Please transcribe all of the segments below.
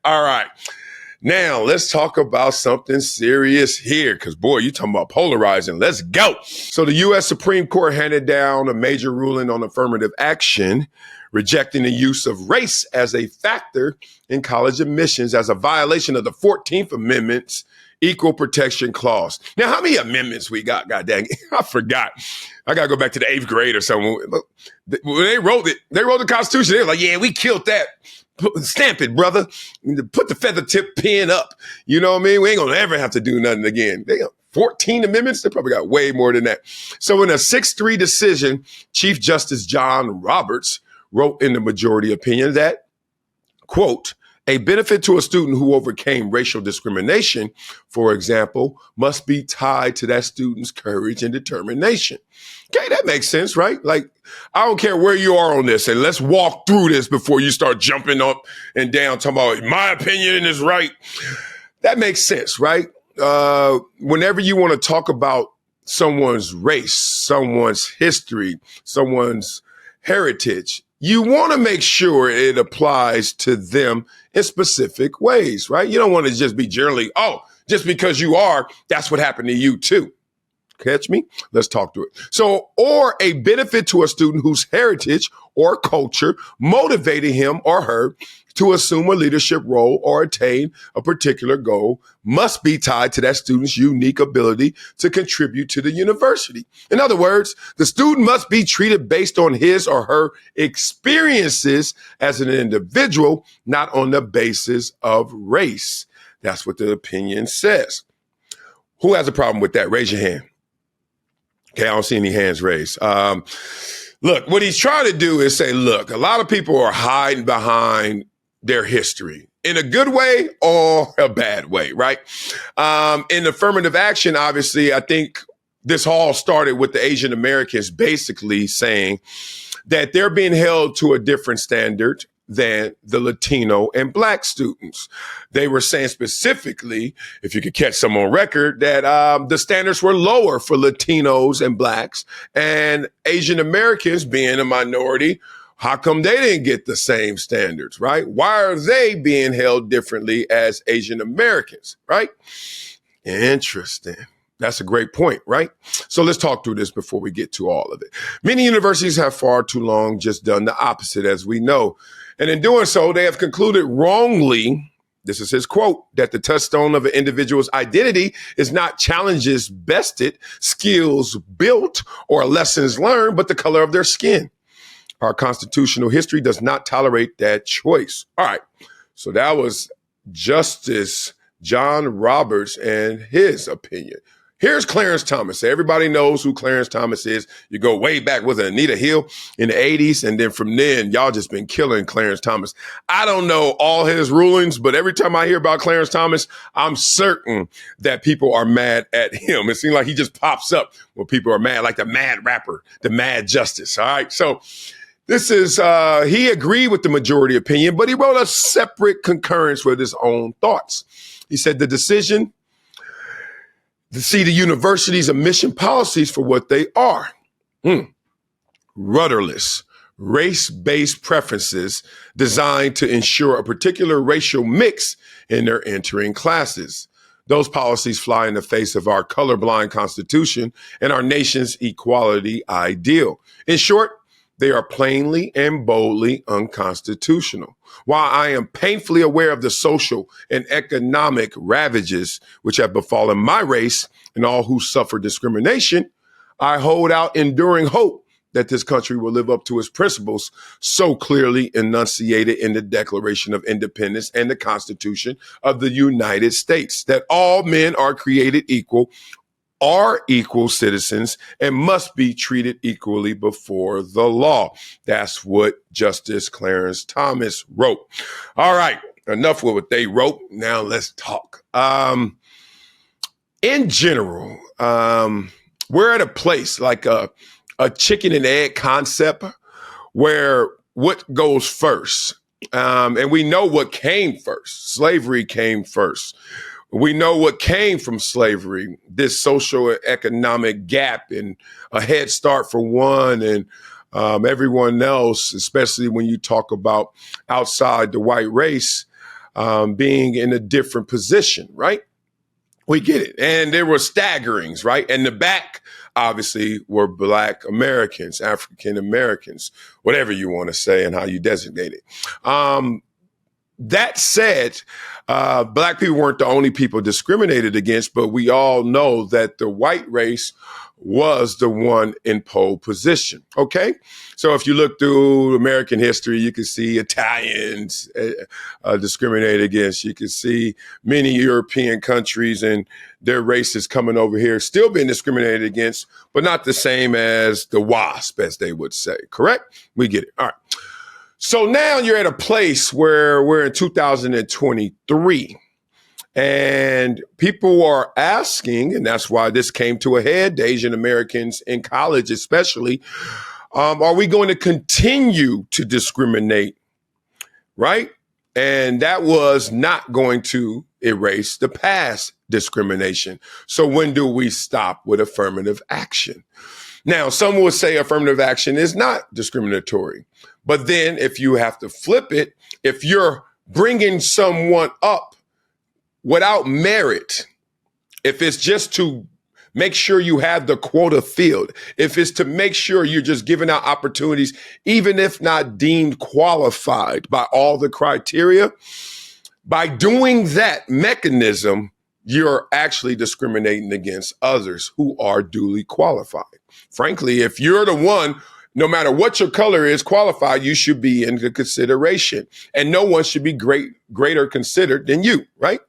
All right. Now, let's talk about something serious here because, boy, you talking about polarizing. Let's go. So the U.S. Supreme Court handed down a major ruling on affirmative action, rejecting the use of race as a factor in college admissions as a violation of the 14th Amendment's Equal Protection Clause. Now, how many amendments we got? God dang it. I forgot. I got to go back to the 8th grade or something. When they wrote the Constitution. They were like, yeah, we killed that. Stamp it, brother. Put the feather tip pen up. You know what I mean? We ain't going to ever have to do nothing again. They got 14 amendments. They probably got way more than that. So in a 6-3 decision, Chief Justice John Roberts wrote in the majority opinion that, quote, a benefit to a student who overcame racial discrimination, for example, must be tied to that student's courage and determination. Okay, that makes sense, right? Like, I don't care where you are on this, and let's walk through this before you start jumping up and down, talking about my opinion is right. That makes sense, right? Whenever you want to talk about someone's race, someone's history, someone's heritage, you want to make sure it applies to them in specific ways, right? You don't want to just be generally, just because you are, that's what happened to you too. Catch me? Let's talk through it. So, or a benefit to a student whose heritage or culture motivated him or her to assume a leadership role or attain a particular goal must be tied to that student's unique ability to contribute to the university. In other words, the student must be treated based on his or her experiences as an individual, not on the basis of race. That's what the opinion says. Who has a problem with that? Raise your hand. Okay, I don't see any hands raised. Look, what he's trying to do is say, look, a lot of people are hiding behind their history in a good way or a bad way, right? In affirmative action, obviously, I think this all started with the Asian Americans basically saying that they're being held to a different standard than the Latino and Black students. They were saying specifically, if you could catch some on record, that the standards were lower for Latinos and Blacks, and Asian Americans being a minority. How come they didn't get the same standards, right? Why are they being held differently as Asian Americans, right? Interesting. That's a great point, right? So let's talk through this before we get to all of it. Many universities have far too long just done the opposite, as we know. And in doing so, they have concluded wrongly, this is his quote, that the touchstone of an individual's identity is not challenges bested, skills built, or lessons learned, but the color of their skin. Our constitutional history does not tolerate that choice. All right, so that was Justice John Roberts and his opinion. Here's Clarence Thomas. Everybody knows who Clarence Thomas is. You go way back with Anita Hill in the 80s, and then from then, y'all just been killing Clarence Thomas. I don't know all his rulings, but every time I hear about Clarence Thomas, I'm certain that people are mad at him. It seems like he just pops up when people are mad, like the mad rapper, the mad justice. All right, so this is, he agreed with the majority opinion, but he wrote a separate concurrence with his own thoughts. He said the decision to see the university's admission policies for what they are. Rudderless, race-based preferences designed to ensure a particular racial mix in their entering classes. Those policies fly in the face of our colorblind Constitution and our nation's equality ideal. In short, they are plainly and boldly unconstitutional. While I am painfully aware of the social and economic ravages which have befallen my race and all who suffer discrimination, I hold out enduring hope that this country will live up to its principles so clearly enunciated in the Declaration of Independence and the Constitution of the United States, that all men are created equal, are equal citizens, and must be treated equally before the law. That's what Justice Clarence Thomas wrote. All right, enough with what they wrote. Now let's talk. In general, we're at a place like a chicken and egg concept where what goes first? And we know what came first. Slavery came first. We know what came from slavery, this social and economic gap and a head start for one and everyone else, especially when you talk about outside the white race, being in a different position, right? We get it. And there were staggerings, right? And the back, obviously, were Black Americans, African Americans, whatever you want to say and how you designate it. That said, Black people weren't the only people discriminated against, but we all know that the white race was the one in pole position. Okay. So if you look through American history, you can see Italians discriminated against. You can see many European countries and their races coming over here still being discriminated against, but not the same as the WASP, as they would say. Correct? We get it. All right. So now you're at a place where we're in 2023. And people are asking, and that's why this came to a head, the Asian Americans in college especially, are we going to continue to discriminate, right? And that was not going to erase the past discrimination. So when do we stop with affirmative action? Now, some would say affirmative action is not discriminatory. But then if you have to flip it, if you're bringing someone up without merit, if it's just to make sure you have the quota filled, if it's to make sure you're just giving out opportunities, even if not deemed qualified by all the criteria, by doing that mechanism, you're actually discriminating against others who are duly qualified. Frankly, if you're the one, no matter what your color is, qualified, you should be in consideration. And no one should be greater considered than you, right?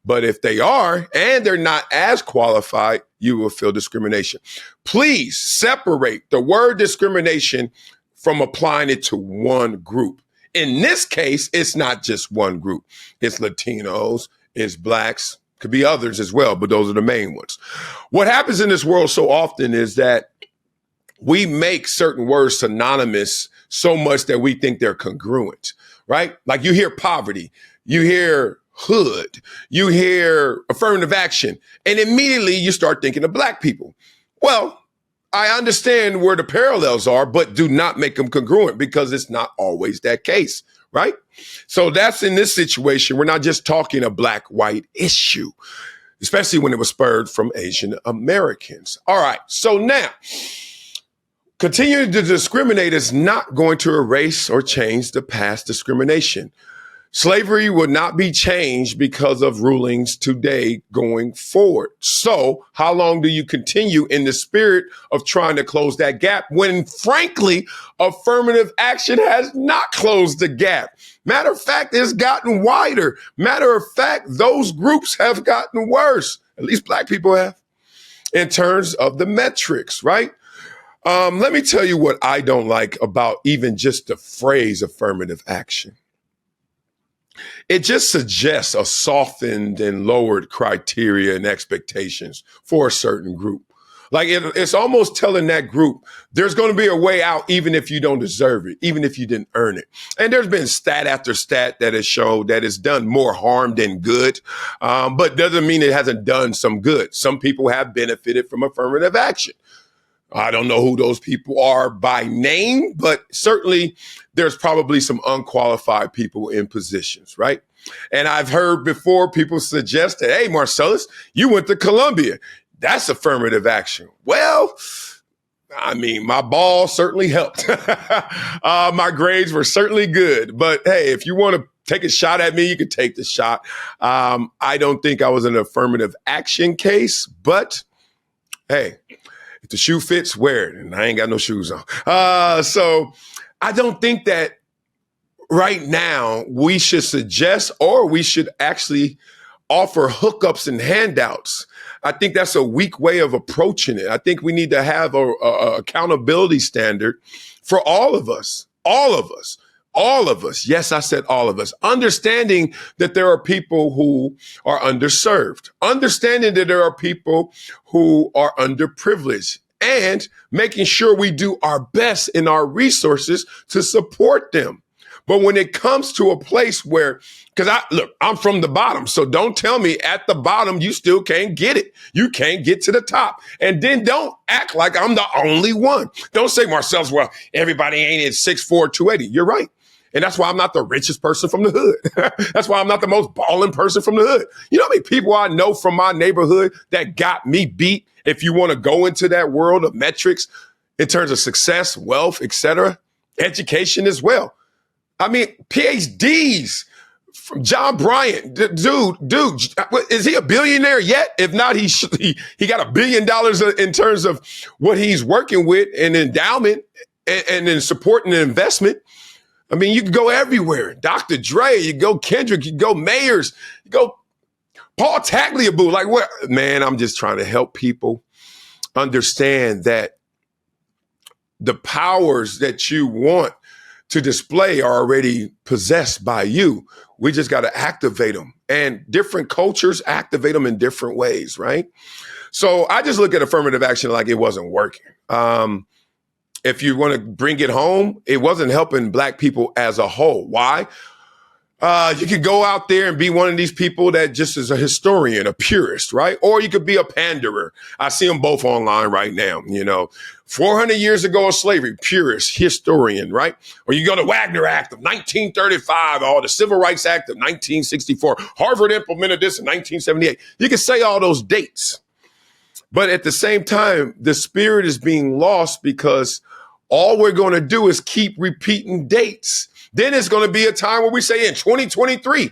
But if they are, and they're not as qualified, you will feel discrimination. Please separate the word discrimination from applying it to one group. In this case, it's not just one group. It's Latinos, it's Blacks, could be others as well, but those are the main ones. What happens in this world so often is that we make certain words synonymous so much that we think they're congruent, right? Like you hear poverty, you hear hood, you hear affirmative action, and immediately you start thinking of Black people. Well, I understand where the parallels are, but do not make them congruent because it's not always that case, right? So that's in this situation. We're not just talking a Black-white issue, especially when it was spurred from Asian Americans. All right, so now, continuing to discriminate is not going to erase or change the past discrimination. Slavery would not be changed because of rulings today going forward. So how long do you continue in the spirit of trying to close that gap when, frankly, affirmative action has not closed the gap? Matter of fact, it's gotten wider. Matter of fact, those groups have gotten worse. At least Black people have, in terms of the metrics, right? Let me tell you what I don't like about even just the phrase affirmative action. It just suggests a softened and lowered criteria and expectations for a certain group. Like it's almost telling that group there's going to be a way out even if you don't deserve it, even if you didn't earn it. And there's been stat after stat that has shown that it's done more harm than good, but doesn't mean it hasn't done some good. Some people have benefited from affirmative action. I don't know who those people are by name, but certainly there's probably some unqualified people in positions, right? And I've heard before people suggest that, hey, Marcellus, you went to Columbia. That's affirmative action. Well, I mean, my ball certainly helped. My grades were certainly good. But hey, if you want to take a shot at me, you can take the shot. I don't think I was an affirmative action case, but hey, if the shoe fits, wear it. And I ain't got no shoes on. So I don't think that right now we should suggest or we should actually offer hookups and handouts. I think that's a weak way of approaching it. I think we need to have a accountability standard for all of us. Yes, I said all of us. Understanding that there are people who are underserved, understanding that there are people who are underprivileged, and making sure we do our best in our resources to support them. But when it comes to a place where, I'm from the bottom, so don't tell me at the bottom you still can't get it. You can't get to the top. And then don't act like I'm the only one. Don't say, Marcellus, well, everybody ain't at 6'4", 280. You're right. And that's why I'm not the richest person from the hood. That's why I'm not the most balling person from the hood. You know how many people I know from my neighborhood that got me beat? If you want to go into that world of metrics in terms of success, wealth, etc., education as well. I mean, PhDs from John Bryant, dude, is he a billionaire yet? If not, he got $1 billion in terms of what he's working with and endowment and in supporting the investment. I mean, you can go everywhere. Dr. Dre, you go Kendrick, you go Mayers, you go Paul Tagliabue. Like what? Man, I'm just trying to help people understand that the powers that you want to display are already possessed by you. We just got to activate them. And different cultures activate them in different ways, right? So I just look at affirmative action like it wasn't working. If you want to bring it home, it wasn't helping Black people as a whole. Why? You could go out there and be one of these people that just is a historian, a purist, right? Or you could be a panderer. I see them both online right now, 400 years ago of slavery, purist, historian, right? Or you go to Wagner Act of 1935 or the Civil Rights Act of 1964. Harvard implemented this in 1978. You can say all those dates. But at the same time, the spirit is being lost because all we're going to do is keep repeating dates. Then it's going to be a time where we say in 2023.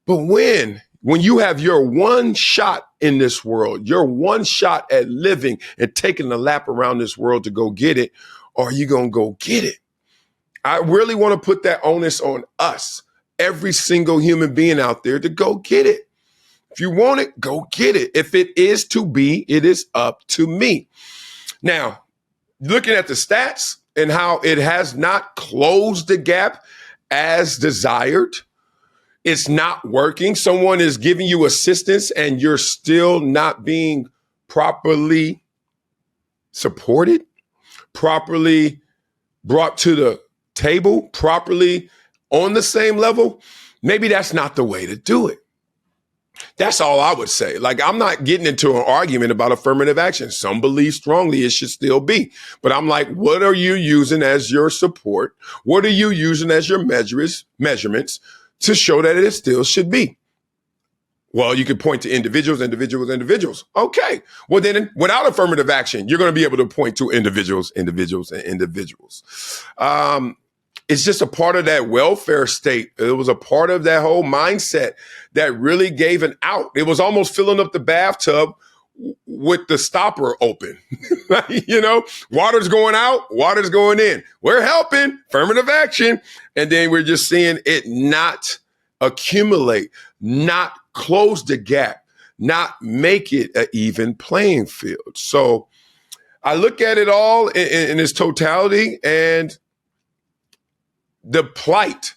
But when you have your one shot in this world, your one shot at living and taking the lap around this world to go get it, are you going to go get it? I really want to put that onus on us, every single human being out there, to go get it. If you want it, go get it. If it is to be, it is up to me. Now, looking at the stats and how it has not closed the gap as desired, it's not working. Someone is giving you assistance and you're still not being properly supported, properly brought to the table, properly on the same level. Maybe that's not the way to do it. That's all I would say. Like, I'm not getting into an argument about affirmative action. Some believe strongly it should still be. But I'm like, what are you using as your support? What are you using as your measurements to show that it still should be? Well, you could point to individuals. Okay. Well, then without affirmative action, you're going to be able to point to individuals. It's just a part of that welfare state. It was a part of that whole mindset that really gave an out. It was almost filling up the bathtub with the stopper open. Water's going out, water's going in. We're helping, affirmative action. And then we're just seeing it not accumulate, not close the gap, not make it an even playing field. So I look at it all in its totality, and the plight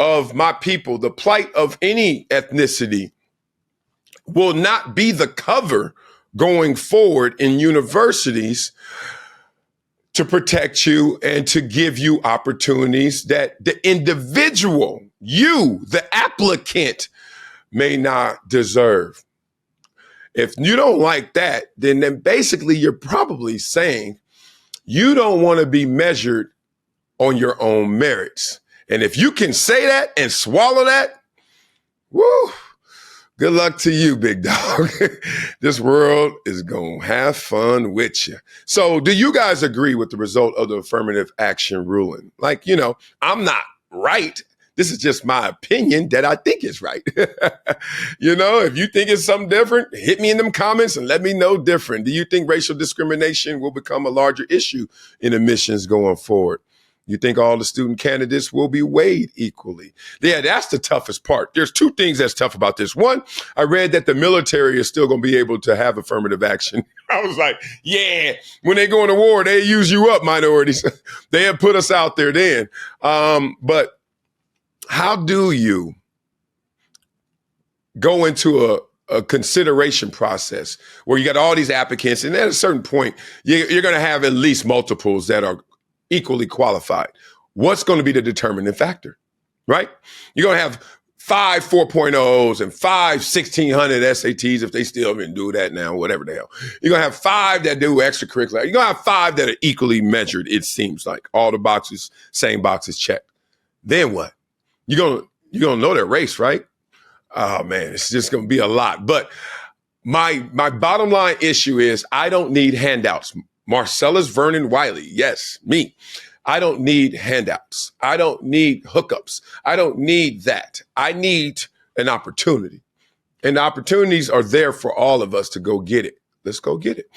of my people, the plight of any ethnicity will not be the cover going forward in universities to protect you and to give you opportunities that the individual, you, the applicant, may not deserve. If you don't like that, then basically you're probably saying you don't want to be measured on your own merits. And if you can say that and swallow that, woo, good luck to you, big dog. This world is going to have fun with you. So do you guys agree with the result of the affirmative action ruling? Like, I'm not right. This is just my opinion that I think is right. If you think it's something different, hit me in them comments and let me know different. Do you think racial discrimination will become a larger issue in admissions going forward? You think all the student candidates will be weighed equally? Yeah, that's the toughest part. There's two things that's tough about this. One, I read that the military is still going to be able to have affirmative action. I was like, yeah, when they go into war, they use you up, minorities. They have put us out there then. But how do you go into a consideration process where you got all these applicants, and at a certain point, you're going to have at least multiples that are equally qualified? What's going to be the determining factor, right? You're going to have 5 4.0s and 5 1600 SATs, if they still even do that now, whatever the hell. You're going to have 5 that do extracurricular. You're going to have 5 that are equally measured, it seems like. All the boxes, same boxes checked. then what? You're gonna know their race, right? Oh man, it's just gonna be a lot. But my bottom line issue is I don't need handouts. Marcellus Vernon Wiley, yes, me. I don't need handouts. I don't need hookups. I don't need that. I need an opportunity. And the opportunities are there for all of us to go get it. Let's go get it.